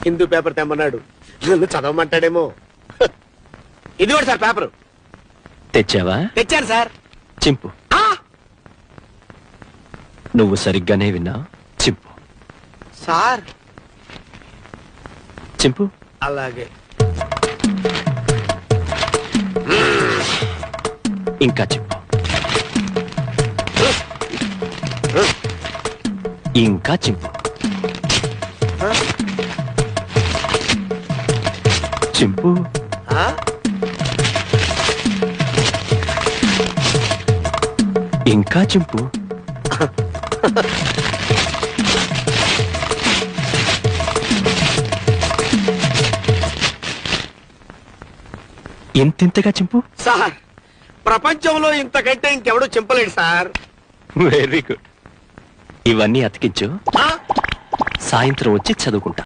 Hindu paper తెమ్మన్నాడు, నన్ను చదవమంటాడేమో. ఇది కూడా సార్ పేపరు. తెచ్చావా? తెచ్చాను సార్. చింపు. నువ్వు సరిగ్గానే విన్నా. చింపు సార్. చింపు. అలాగే. ఇంకా చింపు. ఇంకా చింపు. చింపు. ఇంకా చింపు. ఇంతింతగా చింపు. సార్, ప్రపంచంలో ఇంతకంటే ఇంకెవడూ చింపలేడు సార్. Very good. ఇవన్నీ అతికించు, సాయంత్రం వచ్చి చదువుకుంటా.